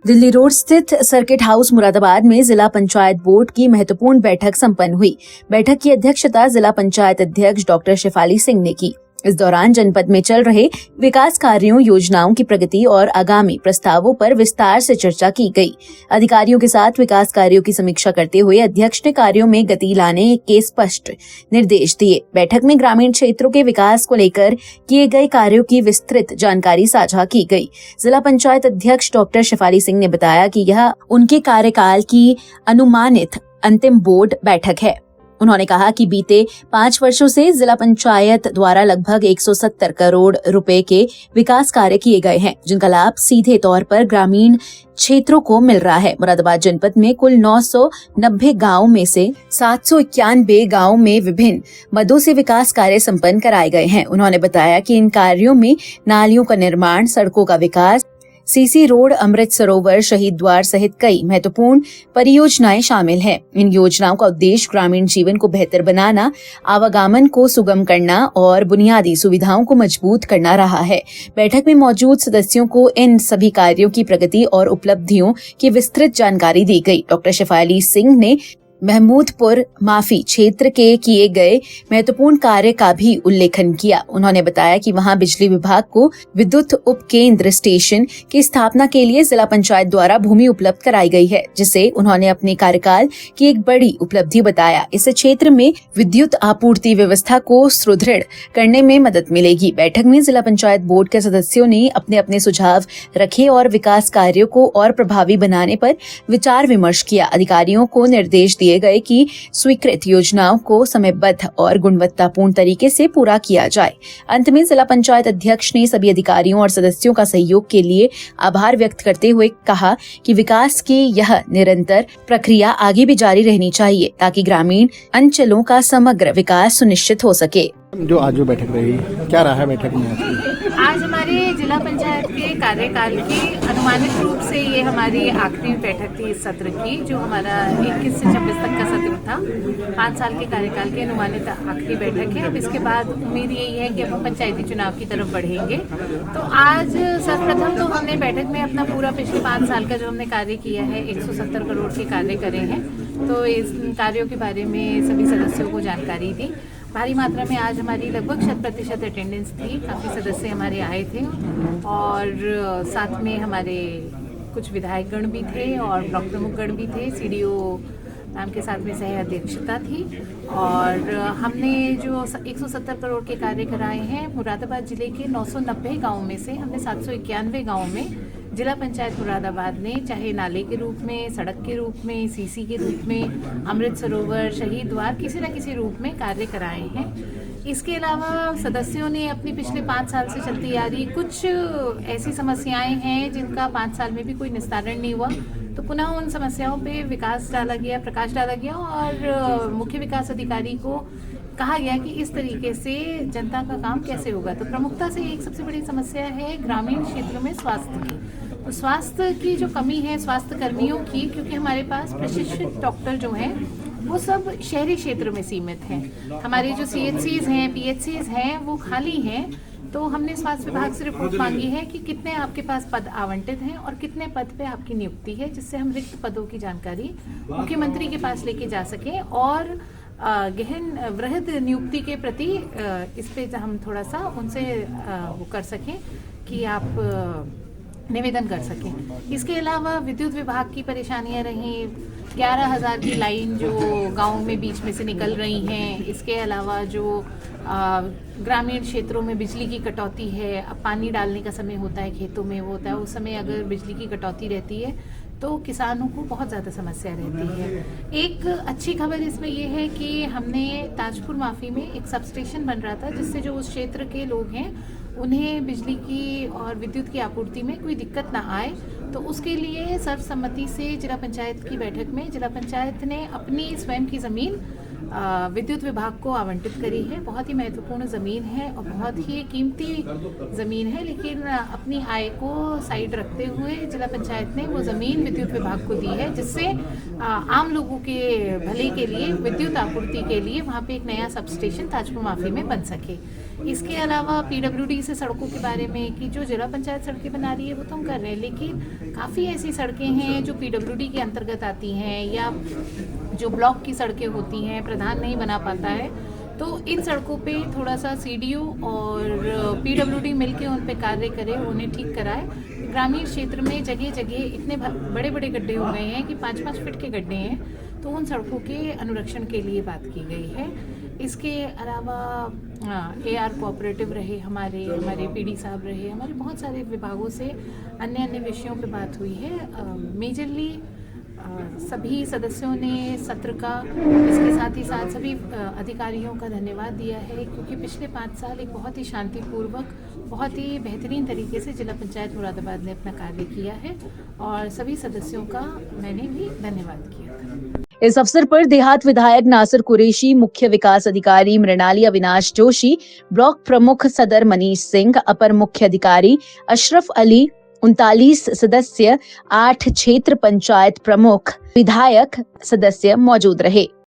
Delhi road स्थित circuit house Moradabad में जिला पंचायत बोर्ड की महत्वपूर्ण बैठक संपन्न हुई। बैठक की अध्यक्षता जिला पंचायत अध्यक्ष डॉक्टर शेफाली सिंह ने की। इस दौरान जनपद में चल रहे विकास कार्यों, योजनाओं की प्रगति और आगामी प्रस्तावों पर विस्तार से चर्चा की गई। अधिकारियों के साथ विकास कार्यों की समीक्षा करते हुए अध्यक्ष ने कार्यों में गति लाने के स्पष्ट निर्देश दिए। बैठक में ग्रामीण क्षेत्रों के विकास को लेकर किए गए कार्यों की विस्तृत जानकारी साझा की गई। जिला पंचायत अध्यक्ष डॉक्टर शेफाली सिंह ने बताया कि यह उनके कार्यकाल की अनुमानित अंतिम बोर्ड बैठक है। उन्होंने कहा कि बीते 5 वर्षों से जिला पंचायत द्वारा लगभग 170 करोड़ रुपए के विकास कार्य किए गए हैं, जिनका लाभ सीधे तौर पर ग्रामीण क्षेत्रों को मिल रहा है। मुरादाबाद जनपद में कुल 990 गांव में से 791 गांव में विभिन्न मदों से विकास कार्य संपन्न कराए गए हैं। उन्होंने बताया कि इन कार्यों में नालियों का निर्माण, सड़कों का विकास, सीसी रोड, अमृत सरोवर, शहीद द्वार सहित कई महत्वपूर्ण परियोजनाएं शामिल हैं। इन योजनाओं का उद्देश्य ग्रामीण जीवन को बेहतर बनाना, आवागमन को सुगम करना और बुनियादी सुविधाओं को मजबूत करना रहा है। बैठक में मौजूद सदस्यों को इन सभी कार्यों की प्रगति और उपलब्धियों की विस्तृत जानकारी दी गई। डॉक्टर शेफाली सिंह ने महमूदपुर माफी क्षेत्र के किए गए महत्वपूर्ण कार्य का भी उल्लेखन किया। उन्होंने बताया कि वहां बिजली विभाग को विद्युत उपकेंद्र स्टेशन की स्थापना के लिए जिला पंचायत द्वारा भूमि उपलब्ध कराई गई है, जिसे उन्होंने अपने कार्यकाल की एक बड़ी उपलब्धि बताया। इससे क्षेत्र में विद्युत आपूर्ति व्यवस्था को सुदृढ़ करने में मदद मिलेगी। बैठक में जिला पंचायत बोर्ड के सदस्यों ने अपने अपने सुझाव रखे और विकास कार्यों को और प्रभावी बनाने पर विचार विमर्श किया। अधिकारियों को निर्देश दिए गए कि स्वीकृत योजनाओं को समयबद्ध और गुणवत्तापूर्ण तरीके से पूरा किया जाए। अंत में जिला पंचायत अध्यक्ष ने सभी अधिकारियों और सदस्यों का सहयोग के लिए आभार व्यक्त करते हुए कहा कि विकास की यह निरंतर प्रक्रिया आगे भी जारी रहनी चाहिए ताकि ग्रामीण अंचलों का समग्र विकास सुनिश्चित हो सके। जो आज जो बैठक रही, क्या रहा है बैठक में? आज हमारे जिला पंचायत के कार्यकाल की अनुमानित रूप से ये हमारी आखिरी बैठक थी इस सत्र की, जो हमारा 21 से 26 तक का सत्र था। 5 साल के कार्यकाल की अनुमानित आखिरी बैठक है। अब इसके बाद उम्मीद यही है कि अब हम पंचायती चुनाव की तरफ बढ़ेंगे। तो आज सर्वप्रथम तो हमने बैठक में अपना पूरा पिछले 5 साल का जो हमने कार्य किया है, 170 करोड़ के कार्य करे हैं, तो इस कार्यों के बारे में सभी सदस्यों को जानकारी दी। भारी मात्रा में आज हमारी लगभग 100% अटेंडेंस थी। काफ़ी सदस्य हमारे आए थे और साथ में हमारे कुछ विधायकगण भी थे और ब्लॉक प्रमुखगण भी थे। सीडीओ मैम के साथ में सह अध्यक्षता थी और हमने जो 170 करोड़ के कार्य कराए हैं, मुरादाबाद जिले के 990 गाँव में से हमने 791 गाँव में जिला पंचायत मुरादाबाद ने चाहे नाले के रूप में, सड़क के रूप में, सीसी के रूप में, अमृत सरोवर, शहीद द्वार, किसी न किसी रूप में कार्य कराए हैं। इसके अलावा सदस्यों ने अपनी पिछले 5 साल से चलती आ रही कुछ ऐसी समस्याएं हैं जिनका 5 साल में भी कोई निस्तारण नहीं हुआ, तो पुनः उन समस्याओं पे प्रकाश डाला गया और मुख्य विकास अधिकारी को कहा गया कि इस तरीके से जनता का काम कैसे होगा। तो प्रमुखता से एक सबसे बड़ी समस्या है ग्रामीण क्षेत्रों में स्वास्थ्य की। तो स्वास्थ्य की जो कमी है स्वास्थ्य कर्मियों की, क्योंकि हमारे पास प्रशिक्षित डॉक्टर जो हैं वो सब शहरी क्षेत्र में सीमित हैं। हमारे जो CHCs हैं, PHCs हैं, वो खाली हैं। तो हमने स्वास्थ्य विभाग से रिपोर्ट मांगी है कि कितने आपके पास पद आवंटित हैं और कितने पद पे आपकी नियुक्ति है, जिससे हम रिक्त पदों की जानकारी मुख्यमंत्री के पास लेके जा सकें और गहन वृहद नियुक्ति के प्रति इस पे हम थोड़ा सा उनसे वो कर सकें कि आप निवेदन कर सकें। इसके अलावा विद्युत विभाग की परेशानियां रहीं, 11,000 की लाइन जो गाँव में बीच में से निकल रही हैं। इसके अलावा जो ग्रामीण क्षेत्रों में बिजली की कटौती है, अब पानी डालने का समय होता है, खेतों में वो होता है, उस समय अगर बिजली की कटौती रहती है तो किसानों को बहुत ज़्यादा समस्या रहती है। एक अच्छी खबर इसमें ये है कि हमने ताजपुर माफी में एक सबस्टेशन बन रहा था, जिससे जो उस क्षेत्र के लोग हैं उन्हें बिजली की और विद्युत की आपूर्ति में कोई दिक्कत ना आए। तो उसके लिए सर्वसम्मति से जिला पंचायत की बैठक में जिला पंचायत ने अपनी स्वयं की ज़मीन विद्युत विभाग को आवंटित करी है। बहुत ही महत्वपूर्ण ज़मीन है और बहुत ही कीमती ज़मीन है, लेकिन अपनी आय को साइड रखते हुए जिला पंचायत ने वो ज़मीन विद्युत विभाग को दी है, जिससे आम लोगों के भले के लिए, विद्युत आपूर्ति के लिए वहाँ पे एक नया सब स्टेशन ताजपुर माफी में बन सके। इसके अलावा पीडब्ल्यूडी से सड़कों के बारे में कि जो जिला पंचायत सड़कें बना रही है वो तो हम कर रहे हैं, लेकिन काफ़ी ऐसी सड़कें हैं जो पीडब्ल्यूडी के अंतर्गत आती हैं या जो ब्लॉक की सड़कें होती हैं, प्रधान नहीं बना पाता है, तो इन सड़कों पे थोड़ा सा सीडीओ और पीडब्ल्यूडी मिलके उन पे कार्य करे, उन्हें ठीक कराए। ग्रामीण क्षेत्र में जगह जगह इतने बड़े बड़े गड्ढे हो गए हैं कि 5-5 फीट के गड्ढे हैं, तो उन सड़कों के अनुरक्षण के लिए बात की गई है। इसके अलावा AR कोऑपरेटिव रहे, हमारे पीडी साहब रहे, हमारे बहुत सारे विभागों से अन्य विषयों पे बात हुई है। मेजरली सभी सदस्यों ने सत्र का, इसके साथ ही साथ सभी अधिकारियों का धन्यवाद दिया है, क्योंकि पिछले 5 साल एक बहुत ही शांतिपूर्वक, बहुत ही बेहतरीन तरीके से जिला पंचायत मुरादाबाद ने अपना कार्य किया है और सभी सदस्यों का मैंने भी धन्यवाद किया था। इस अवसर पर देहात विधायक नासिर कुरैशी, मुख्य विकास अधिकारी मृणाली अविनाश जोशी, ब्लॉक प्रमुख सदर मनीष सिंह, अपर मुख्य अधिकारी अशरफ अली, 39 सदस्य, 8 क्षेत्र पंचायत प्रमुख, विधायक सदस्य मौजूद रहे।